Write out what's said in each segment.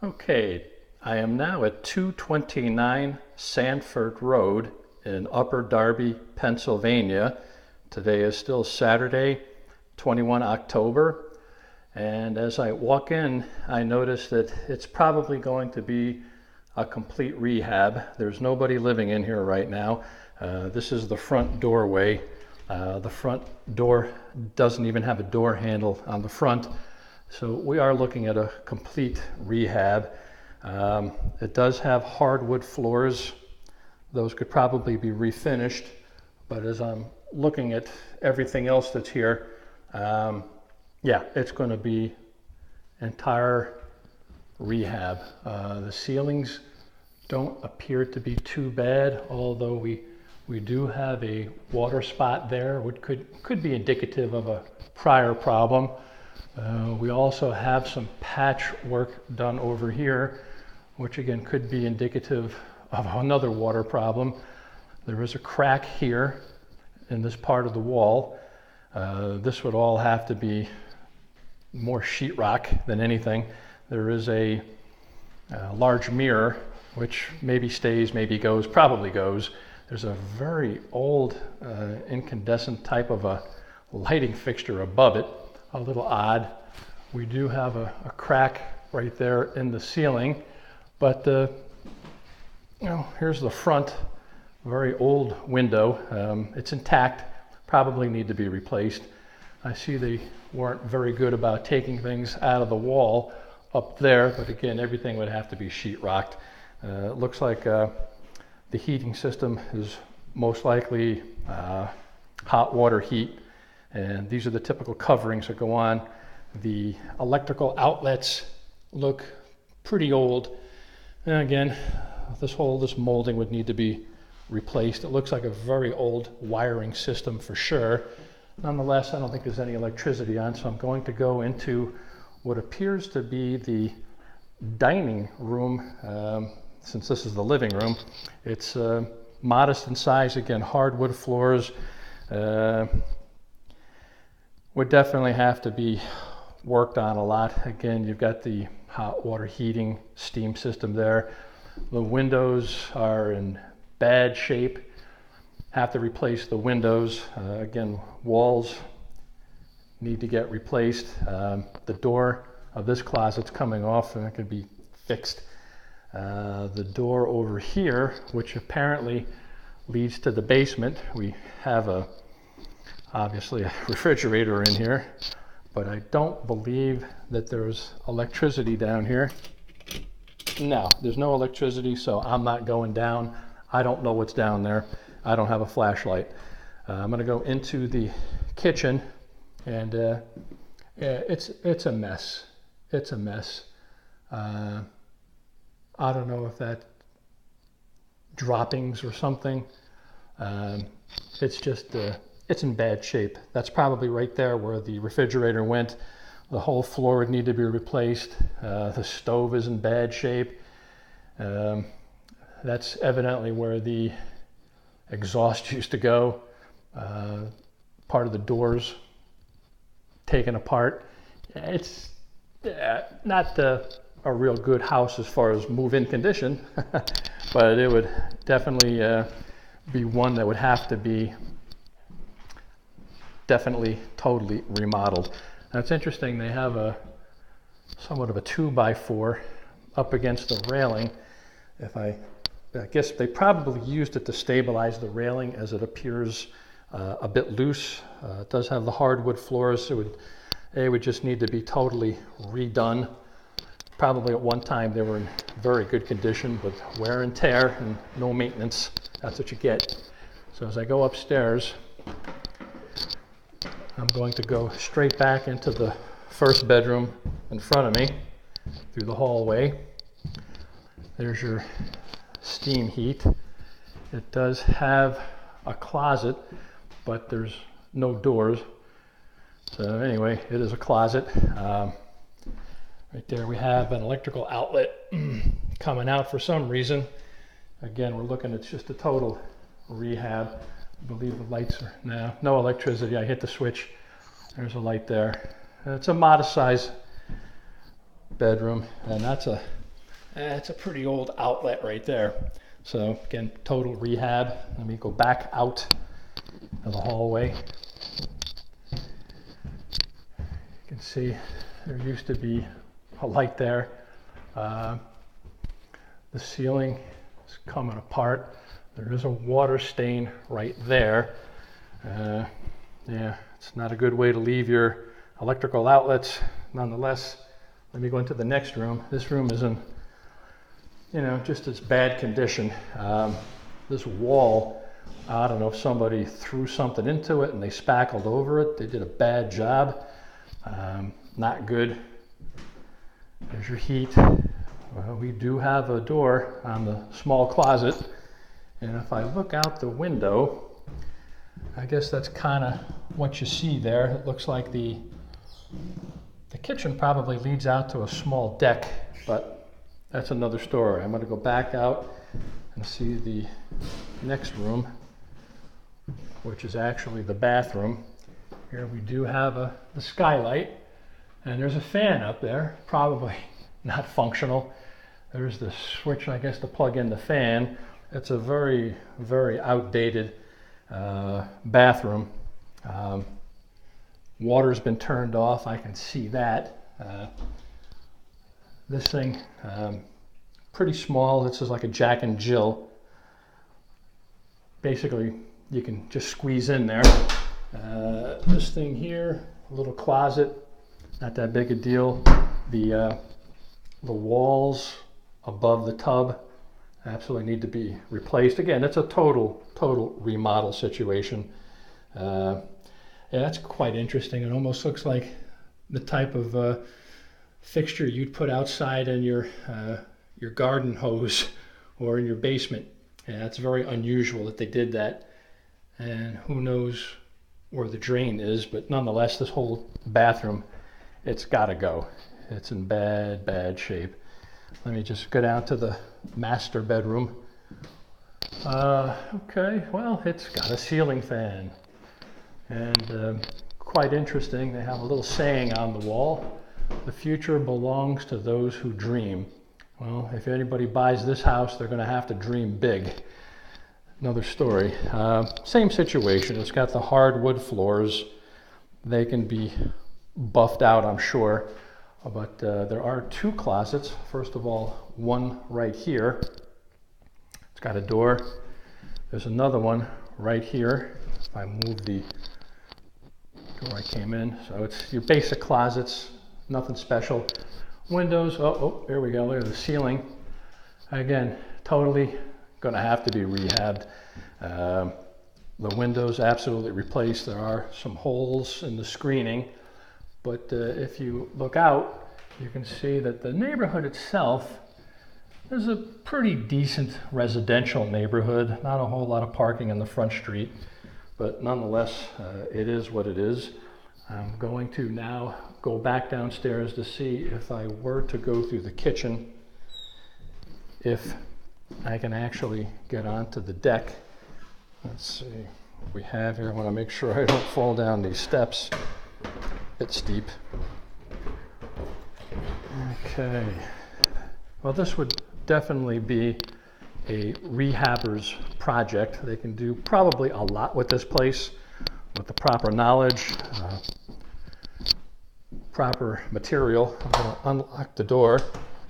Okay, I am now at 229 Sanford Road in Upper Darby, Pennsylvania. Today is still Saturday, 21 October, and as I walk in, I notice that it's probably going to be a complete rehab. There's nobody living in here right now. This is the front doorway. The front door doesn't even have a door handle on the front. So we are looking at a complete rehab. It does have hardwood floors. Those could probably be refinished, but as I'm looking at everything else that's here, yeah, it's going to be entire rehab. The ceilings don't appear to be too bad, although we do have a water spot there, which could be indicative of a prior problem. We also have some patchwork done over here, which again could be indicative of another water problem. There is a crack here in this part of the wall. This would all have to be more sheetrock than anything. There is a large mirror, which maybe stays, maybe goes, probably goes. There's a very old incandescent type of a lighting fixture above it. A little odd. We do have a crack right there in the ceiling, but here's the front, very old window. It's intact, probably need to be replaced. I see they weren't very good about taking things out of the wall up there, but again, everything would have to be sheetrocked. It looks like the heating system is most likely hot water heat. And these are the typical coverings that go on. The electrical outlets look pretty old. And again, this molding would need to be replaced. It looks like a very old wiring system for sure. Nonetheless, I don't think there's any electricity on, so I'm going to go into what appears to be the dining room, since this is the living room. It's modest in size, again, hardwood floors. Would definitely have to be worked on a lot. Again, you've got the hot water heating steam system there. The windows are in bad shape. Have to replace the windows. Again, walls need to get replaced. The door of this closet's coming off and it can be fixed. The door over here, which apparently leads to the basement, we have obviously a refrigerator in here, but I don't believe that there's electricity down here. No, there's no electricity, so I'm not going down. I don't know what's down there. I don't have a flashlight. I'm gonna go into the kitchen, and yeah, it's a mess. It's a mess. I don't know if that droppings or something. It's just it's in bad shape. That's probably right there where the refrigerator went. The whole floor would need to be replaced. The stove is in bad shape. That's evidently where the exhaust used to go. Part of the doors taken apart. It's not a real good house as far as move-in condition, but it would definitely be one that would have to be definitely totally remodeled. Now it's interesting, they have a somewhat of a 2x4 up against the railing. I guess they probably used it to stabilize the railing, as it appears a bit loose. It does have the hardwood floors. It would just need to be totally redone. Probably at one time they were in very good condition, but wear and tear and no maintenance. That's what you get. So as I go upstairs, I'm going to go straight back into the first bedroom in front of me through the hallway. There's your steam heat. It does have a closet, but there's no doors. So anyway, it is a closet. Right there we have an electrical outlet coming out for some reason. Again, we're looking at just a total rehab. I believe the lights are no electricity. I hit the switch. There's a light there. It's a modest size bedroom, and that's a It's a pretty old outlet right there. So again, total rehab. Let me go back out of the hallway. You can see there used to be a light there. The ceiling is coming apart. There is a water stain right there. Yeah, it's not a good way to leave your electrical outlets. Nonetheless, let me go into the next room. This room is in, just as bad condition. This wall, I don't know if somebody threw something into it and they spackled over it. They did a bad job. Not good. There's your heat. Well, we do have a door on the small closet. And if I look out the window, I guess that's kind of what you see there. It looks like the kitchen probably leads out to a small deck, but that's another story. I'm going to go back out and see the next room, which is actually the bathroom. Here we do have the skylight, and there's a fan up there, probably not functional. There's the switch, I guess, to plug in the fan. It's a very, very outdated bathroom. Water's been turned off, I can see that. This thing, pretty small. This is like a Jack and Jill. Basically, you can just squeeze in there. This thing here, a little closet, not that big a deal. The walls above the tub absolutely need to be replaced. Again, it's a total remodel situation. Yeah, that's quite interesting. It almost looks like the type of fixture you'd put outside in your garden hose or in your basement. Yeah, that's very unusual that they did that. And who knows where the drain is, but nonetheless, this whole bathroom, it's got to go. It's in bad shape. Let me just go down to the master bedroom. Okay, well, it's got a ceiling fan. And quite interesting, they have a little saying on the wall: the future belongs to those who dream. Well, if anybody buys this house, they're going to have to dream big. Another story. Same situation. It's got the hardwood floors. They can be buffed out, I'm sure. But there are two closets. First of all, one right here. It's got a door. There's another one right here. If I move the door I came in. So it's your basic closets, nothing special. Windows, oh, there we go, look at the ceiling. Again, totally gonna have to be rehabbed. The windows absolutely replaced. There are some holes in the screening, but if you look out, you can see that the neighborhood itself is a pretty decent residential neighborhood. Not a whole lot of parking in the front street, but nonetheless, it is what it is. I'm going to now go back downstairs to see if I were to go through the kitchen, if I can actually get onto the deck. Let's see what we have here. I want to make sure I don't fall down these steps. A bit steep. Okay. Well, this would definitely be a rehabber's project. They can do probably a lot with this place with the proper knowledge, proper material. I'm going to unlock the door.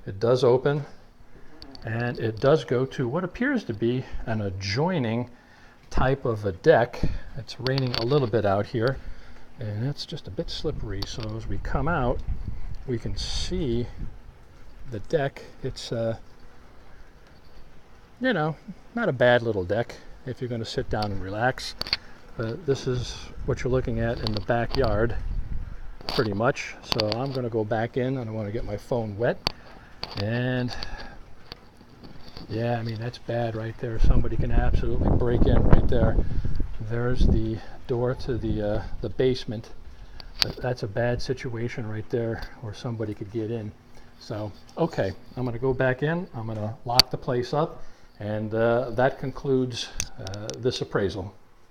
It does open, and it does go to what appears to be an adjoining type of a deck. It's raining a little bit out here, and it's just a bit slippery. So as we come out, we can see the deck. It's not a bad little deck if you're going to sit down and relax. This is what you're looking at in the backyard, pretty much. So I'm going to go back in. I don't want to get my phone wet. And yeah, I mean, that's bad right there. Somebody can absolutely break in right there. There's the door to the basement. That's a bad situation right there where somebody could get in. So, okay, I'm going to go back in. I'm going to lock the place up. And that concludes this appraisal.